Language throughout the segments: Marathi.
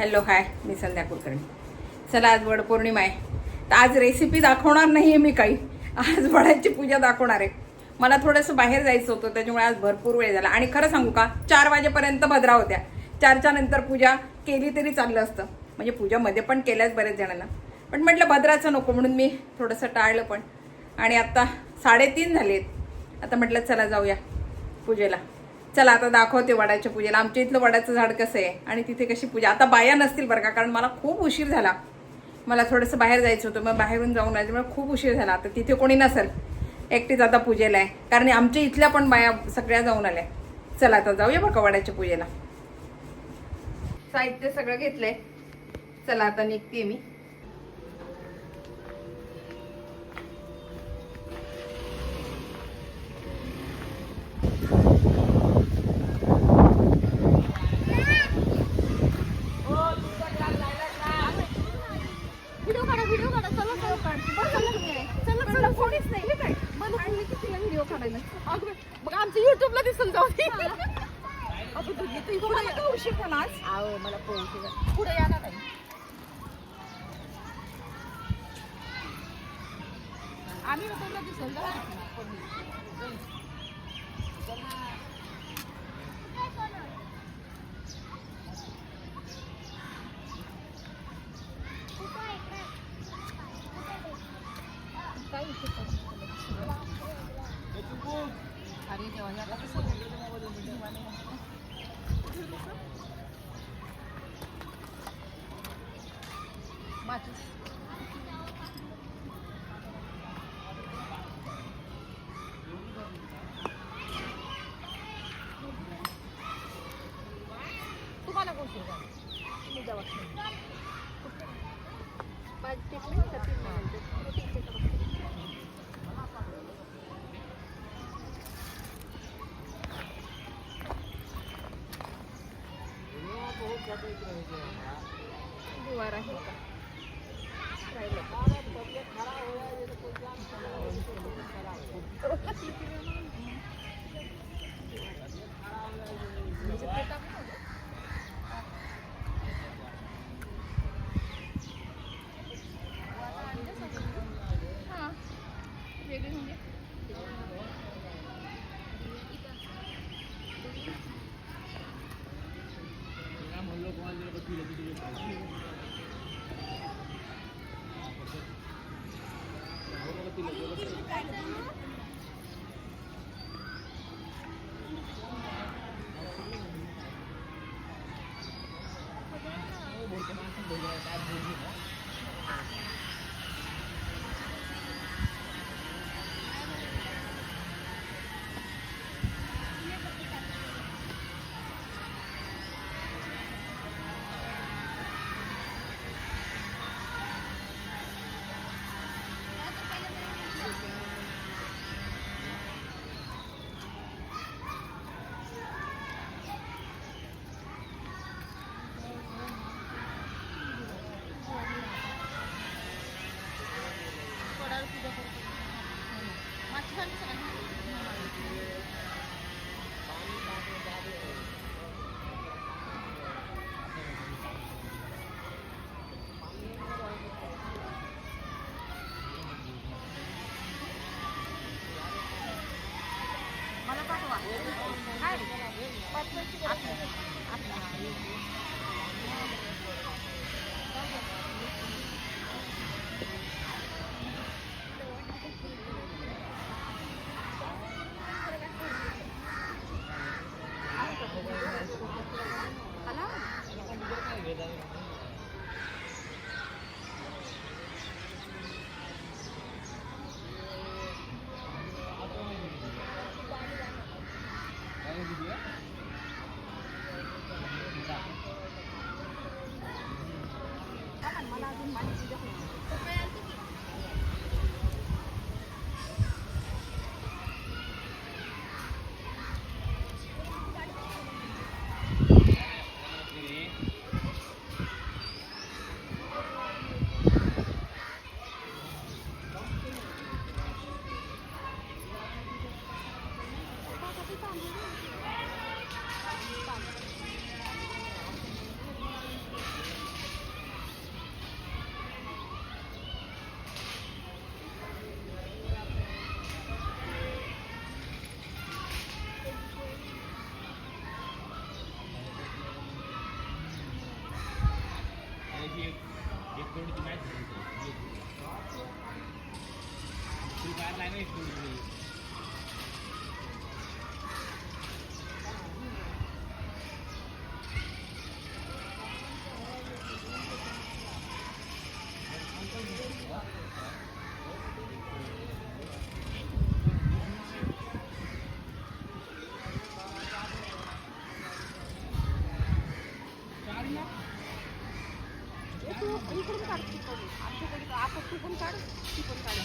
हॅलो हाय, मी संध्या कुलकर्णी. चला, आज वडपौर्णिमा आहे. तर आज रेसिपी दाखवणार नाही आहे मी काही. आज वडाची पूजा दाखवणार आहे. मला थोडंसं बाहेर जायचं होतं, त्याच्यामुळे आज भरपूर वेळ झाला. आणि खरं सांगू का, 4 वाजेपर्यंत भद्रा होत्या. 4च्या नंतर पूजा केली तरी चाललं असतं. म्हणजे पूजामध्ये पण केल्याच बऱ्याच जणांना, पण म्हटलं भद्राचं नको म्हणून मी थोडंसं टाळलं पण. आणि आत्ता 3:30 झालेत. आता म्हटलं चला जाऊया पूजेला. चला आता दाखवते वडाच्या पूजेला. आमच्या इथलं वडाचं झाड कसं आहे आणि तिथे कशी पूजा. आता बाया नसतील बरं का, कारण मला खूप उशीर झाला. मला थोडंसं बाहेर जायचं होतं, मग बाहेरून जाऊन आले, मला खूप उशीर झाला. आता तिथे कोणी नसेल, एकटीच आता पूजेला आहे. कारण आमच्या इथल्या पण बाया सगळ्या जाऊन आल्या. चला आता जाऊया बरं का वडाच्या पूजेला. साहित्य सगळं घेतलंय. चला आता निघते मी. आमचं युट्यूबला दिसून जाऊ दे. उशीर झाला आज. मला पुढे या ना ताई. आम्ही युट्यूबला दिसून जाऊ. अरे देवा, या कसं तुम्हाला गोष्ट तुम्ही जावा. दुवार आहे का? इकडून काढ आमच्याकडे आपण तू पण काढ ती पण काढ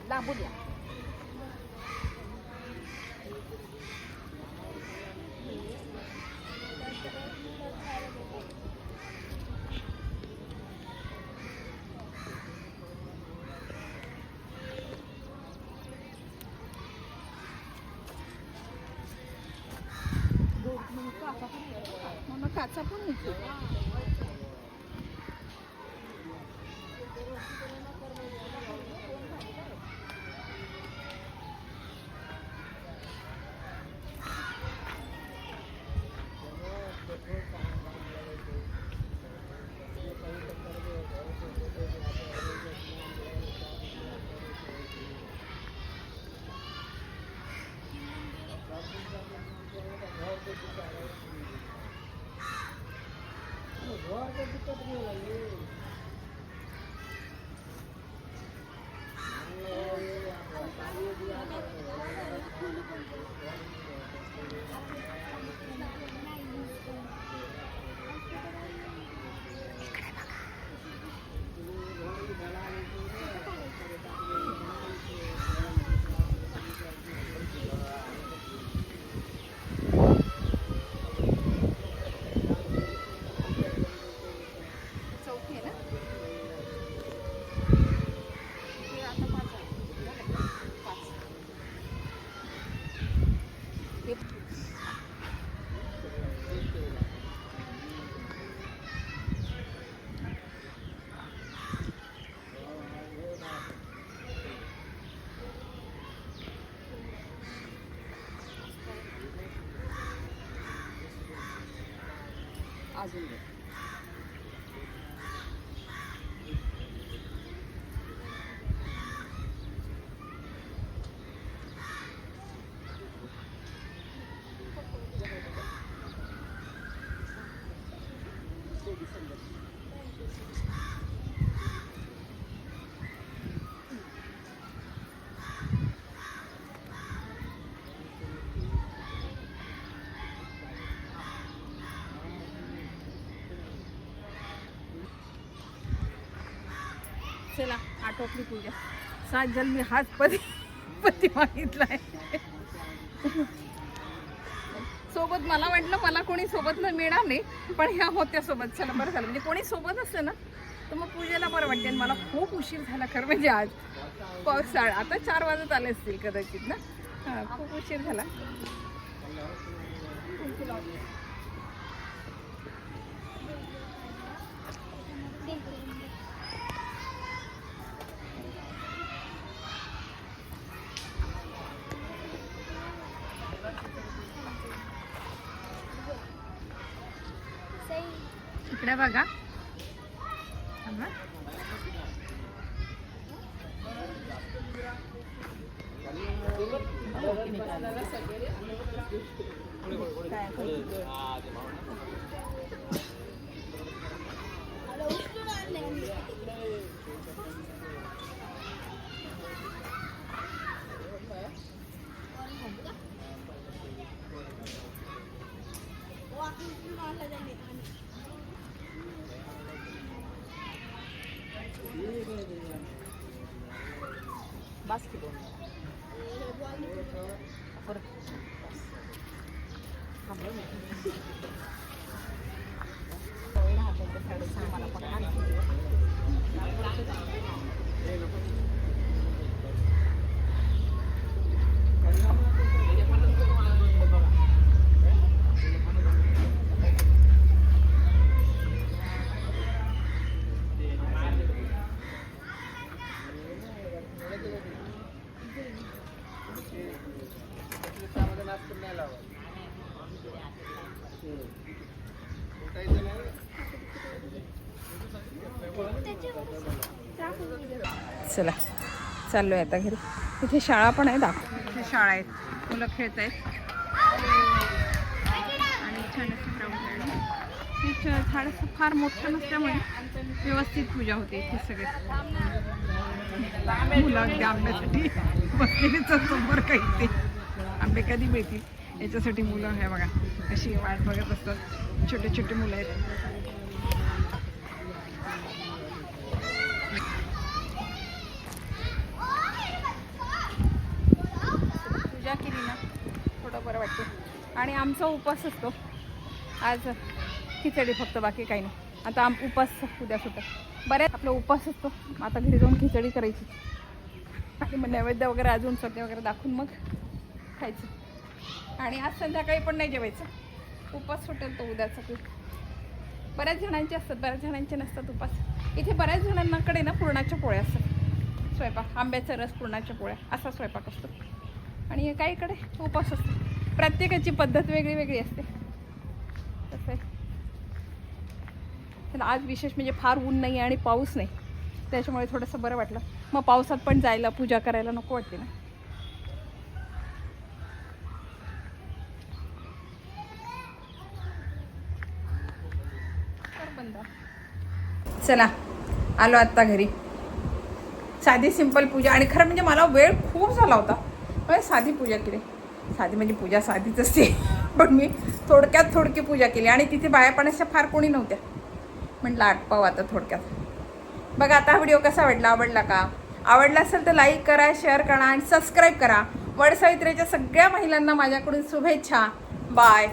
लांबून या काचा पण येतो अजून चला आटोपली पूजा 7 जन्मी हाच पती मागितलाय सोबत मला वाटलं मला कोणी सोबत न मिळणार नाही पण ह्या होत्या सोबत चला बरं झालं म्हणजे कोणी सोबत असलं ना तर मग पूजेला बरं वाटते आणि मला खूप उशीर झाला खरं म्हणजे आज पावसाळा आता 4 वाजत आले असतील कदाचित ना हां खूप उशीर झाला इकडे बघा बास की 2 परत मला पण चला चाललोय आता घरी. इथे शाळा पण आहे, दाखव. इथे शाळा आहेत, मुलं खेळत आहेत आणि छान असं ग्राउंड आहे. हे झाड फार मोठं नसल्यामुळे व्यवस्थित पूजा होते इथे. सगळे मुलं अगदी आंब्यासाठी बसलेलीच समोर काही ते आंबे कधी मिळतील याच्यासाठी मुलं आहे बघा कशी वाट बघत असतात. छोटे छोटे मुलं आहेत. पूजा केली ना थोडं बरं वाटतं. आणि आमचा उपवास असतो आज, खिचडी फक्त, बाकी काही नाही. आता उपास उद्या सुद्धा बऱ्याच आपला उपवास असतो. आता घरी जाऊन खिचडी करायची आणि मग नैवेद्य वगैरे अजून सध्या वगैरे दाखवून मग खायचं. आणि आज संध्याकाळी पण नाही जेवायचं, उपवास सुटेल तो उद्याचा की. बऱ्याच जणांचे असतात, बऱ्याच जणांचे नसतात उपवास. इथे बऱ्याच जणांकडे ना पुरणाच्या पोळ्या असतात. स्वयंपाक आंब्याचा रस, पुरणाच्या पोळ्या असा स्वयंपाक असतो. आणि काहीकडे उपवास असतो. प्रत्येकाची पद्धत वेगळी वेगळी असते. तसं आहे. तर आज विशेष म्हणजे फार ऊन नाही आणि पाऊस नाही, त्याच्यामुळे थोडंसं बरं वाटलं. मग पावसात पण जायला पूजा करायला नको वाटते ना. चला आलो आत्ता घरी. साधी सिंपल पूजा. आणि खरं म्हणजे मला वेळ खूप झाला होता, पण साधी पूजा केली. साधी म्हणजे पूजा साधीच असते, पण मी थोडकी पूजा केली. आणि तिथे बाया पाण्याच्या फार कोणी नव्हत्या, म्हटलं आटपाव आता थोडक्यात. बघा आता हा व्हिडिओ कसा वाटला, आवडला का? आवडला असेल तर लाईक करा, शेअर करा आणि सबस्क्राईब करा. वडसावित्रीच्या सगळ्या महिलांना माझ्याकडून शुभेच्छा. बाय.